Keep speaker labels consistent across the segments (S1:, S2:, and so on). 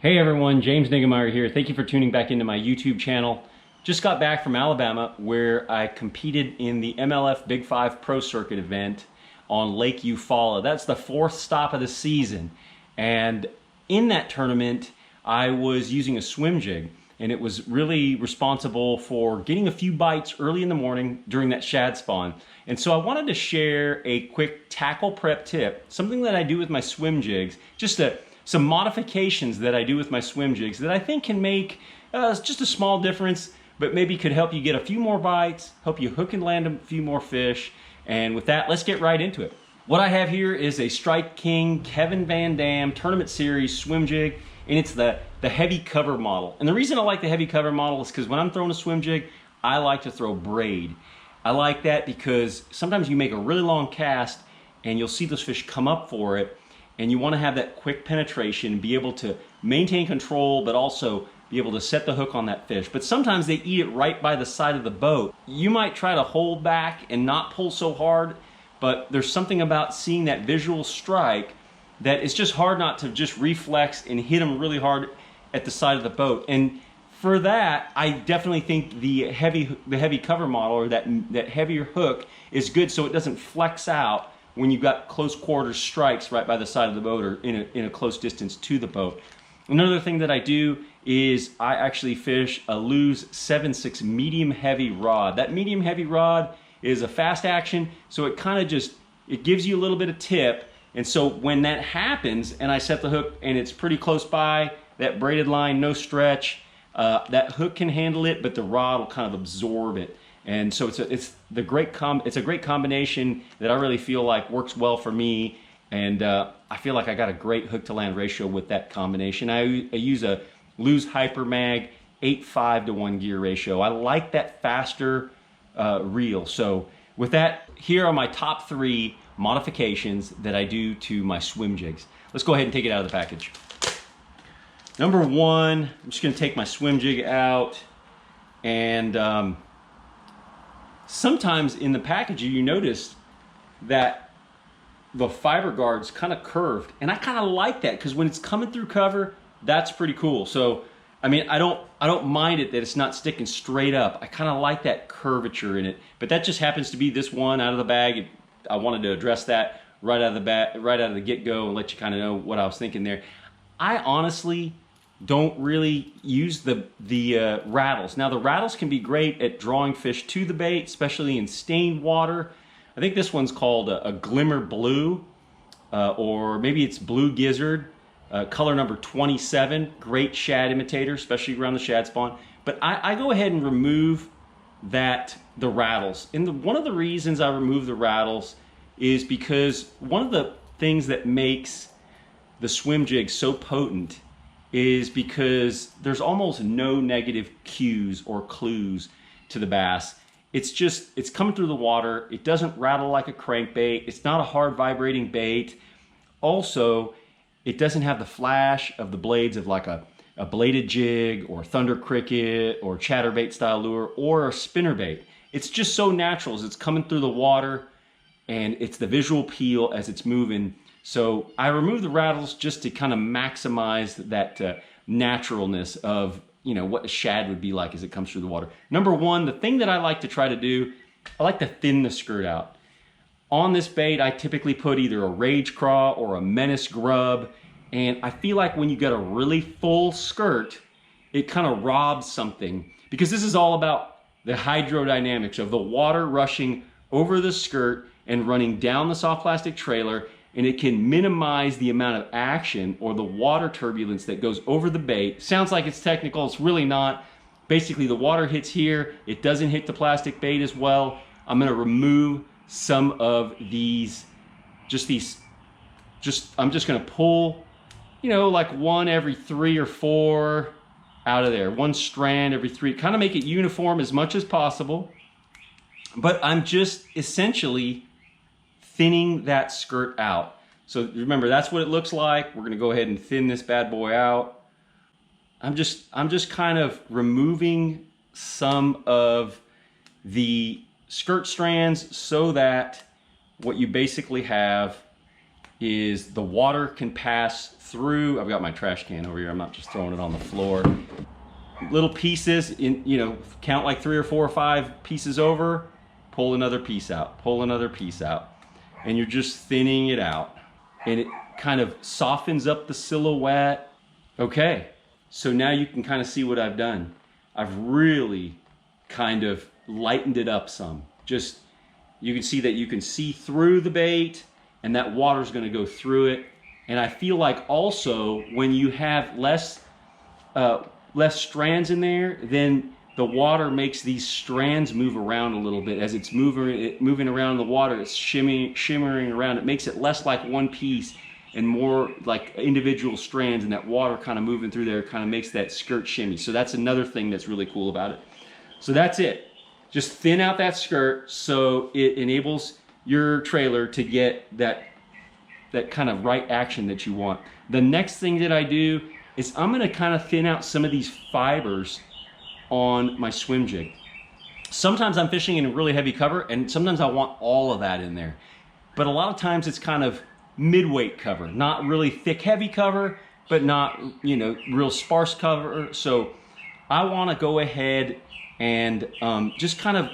S1: Hey everyone, James Niggemeyer here. Thank you for tuning back into my YouTube channel. Just got back from Alabama where I competed in the MLF Big 5 Pro Circuit event on Lake Eufaula. That's the fourth stop of the season. And in that tournament, I was using a swim jig, and it was really responsible for getting a few bites early in the morning during that shad spawn. And so I wanted to share a quick tackle prep tip, something that I do with my swim jigs, some modifications that I do with my swim jigs that I think can make just a small difference, but maybe could help you get a few more bites, help you hook and land a few more fish. And with that, let's get right into it. What I have here is a Strike King Kevin Van Dam Tournament Series swim jig, and it's the heavy cover model. And the reason I like the heavy cover model is because when I'm throwing a swim jig, I like to throw braid. I like that because sometimes you make a really long cast and you'll see those fish come up for it, and you want to have that quick penetration, be able to maintain control, but also be able to set the hook on that fish. But sometimes they eat it right by the side of the boat. You might try to hold back and not pull so hard, but there's something about seeing that visual strike that it's just hard not to just reflex and hit them really hard at the side of the boat. And for that, I definitely think the heavy cover model, or that heavier hook, is good so it doesn't flex out when you've got close quarters strikes right by the side of the boat or in a close distance to the boat. Another thing that I do is I actually fish a Lew's 7/6 medium heavy rod. That medium heavy rod is a fast action, so it kind of it gives you a little bit of tip. And so when that happens and I set the hook and it's pretty close by, that braided line, no stretch, that hook can handle it, but the rod will kind of absorb it. And so it's a great combination that I really feel like works well for me, and I feel like I got a great hook to land ratio with that combination. I use a Lew's Hyper Mag 8:5 to 1 gear ratio. I like that faster reel. So with that, here are my top 3 modifications that I do to my swim jigs. Let's go ahead and take it out of the package. Number 1, I'm just going to take my swim jig out, and sometimes in the packaging you notice that the fiber guard's kind of curved, and I kind of like that because when it's coming through cover, that's pretty cool. So I mean, I don't mind it that it's not sticking straight up. I kind of like that curvature in it, but that just happens to be this one out of the bag. I wanted to address that right out of the get-go and let you kind of know what I was thinking there. I honestly don't really use the rattles. Now the rattles can be great at drawing fish to the bait, especially in stained water. I think this one's called a Glimmer Blue, or maybe it's Blue Gizzard, color number 27. Great shad imitator, especially around the shad spawn. But I go ahead and remove the rattles. And one of the reasons I remove the rattles is because one of the things that makes the swim jig so potent is because there's almost no negative cues or clues to the bass. It's coming through the water. It doesn't rattle like a crankbait. It's not a hard vibrating bait. Also, it doesn't have the flash of the blades of like a bladed jig or thunder cricket or chatterbait style lure or a spinnerbait. It's just so natural as it's coming through the water, and it's the visual appeal as it's moving. So I remove the rattles just to kind of maximize that naturalness of, what a shad would be like as it comes through the water. Number 1, the thing that I like to try to do, I like to thin the skirt out. On this bait, I typically put either a Rage Craw or a Menace Grub, and I feel like when you got a really full skirt, it kind of robs something, because this is all about the hydrodynamics of the water rushing over the skirt and running down the soft plastic trailer, and it can minimize the amount of action or the water turbulence that goes over the bait. Sounds like it's technical, it's really not. Basically, the water hits here, it doesn't hit the plastic bait as well. I'm gonna remove some of these, I'm just gonna pull, like one every 3 or 4 out of there. One strand every 3, kind of make it uniform as much as possible. But I'm just essentially thinning that skirt out. So remember, that's what it looks like. We're gonna go ahead and thin this bad boy out. I'm just kind of removing some of the skirt strands so that what you basically have is the water can pass through. I've got my trash can over here. I'm not just throwing it on the floor. Little pieces, count like 3 or 4 or 5 pieces over, pull another piece out, pull another piece out. And you're just thinning it out. And it kind of softens up the silhouette. Okay, so now you can kind of see what I've done. I've really kind of lightened it up some. Just, you can see that you can see through the bait and that water's gonna go through it. And I feel like also when you have less strands in there, then the water makes these strands move around a little bit. As it's moving around the water, it's shimmering around. It makes it less like one piece and more like individual strands, and that water kind of moving through there kind of makes that skirt shimmy. So that's another thing that's really cool about it. So that's it. Just thin out that skirt so it enables your trailer to get that kind of right action that you want. The next thing that I do is I'm gonna kind of thin out some of these fibers on my swim jig. Sometimes I'm fishing in a really heavy cover, and sometimes I want all of that in there. But a lot of times it's kind of mid-weight cover, not really thick, heavy cover, but not, real sparse cover. So I want to go ahead and just kind of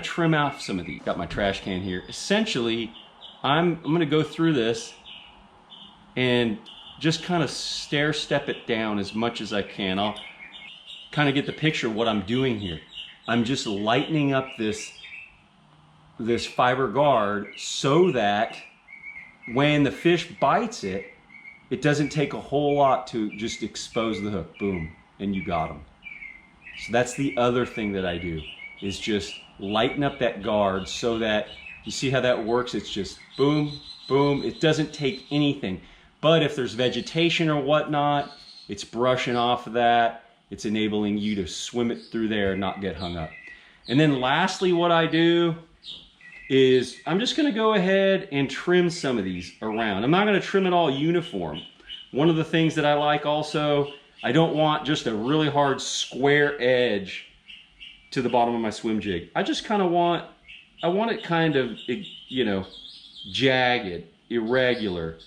S1: trim off some of these. Got my trash can here. Essentially, I'm going to go through this and just kind of stair step it down as much as I can. I'll kind of get the picture of what I'm doing here. I'm just lightening up this fiber guard so that when the fish bites it, it doesn't take a whole lot to just expose the hook. Boom, and you got them. So that's the other thing that I do, is just lighten up that guard so that, you see how that works? It's just boom, boom. It doesn't take anything. But if there's vegetation or whatnot, it's brushing off of that. It's enabling you to swim it through there and not get hung up. And then lastly, what I do is I'm just gonna go ahead and trim some of these around. I'm not gonna trim it all uniform. One of the things that I like also, I don't want just a really hard square edge to the bottom of my swim jig. I just kind of want, I want it kind of, jagged, irregular.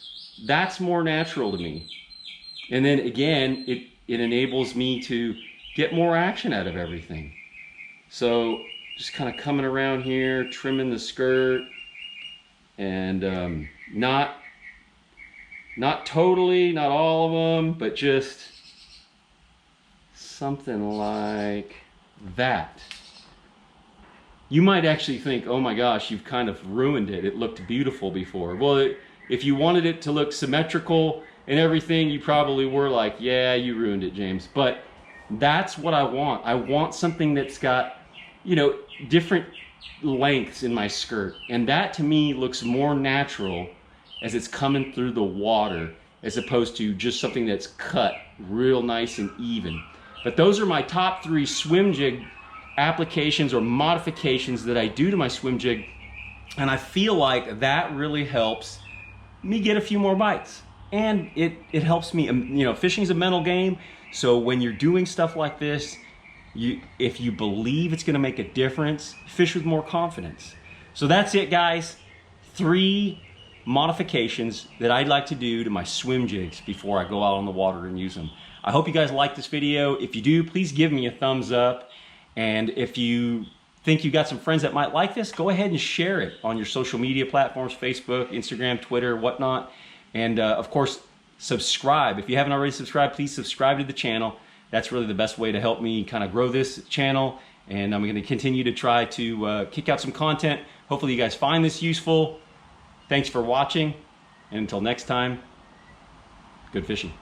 S1: That's more natural to me. And then again, it enables me to get more action out of everything. So just kind of coming around here, trimming the skirt, and not totally, not all of them, but just something like that. You might actually think, oh my gosh, you've kind of ruined it. It looked beautiful before. Well, if you wanted it to look symmetrical and everything, you probably were like, yeah, you ruined it, James. But that's what I want. I want something that's got, different lengths in my skirt. And that to me looks more natural as it's coming through the water, as opposed to just something that's cut real nice and even. But those are my top 3 swim jig applications or modifications that I do to my swim jig. And I feel like that really helps me get a few more bites. And it helps me, fishing's a mental game. So when you're doing stuff like this, if you believe it's gonna make a difference, fish with more confidence. So that's it, guys. 3 modifications that I'd like to do to my swim jigs before I go out on the water and use them. I hope you guys like this video. If you do, please give me a thumbs up. And if you think you got some friends that might like this, go ahead and share it on your social media platforms, Facebook, Instagram, Twitter, whatnot. And of course, subscribe. If you haven't already subscribed, please subscribe to the channel. That's really the best way to help me kind of grow this channel. And I'm going to continue to try to kick out some content. Hopefully you guys find this useful. Thanks for watching. And until next time, good fishing.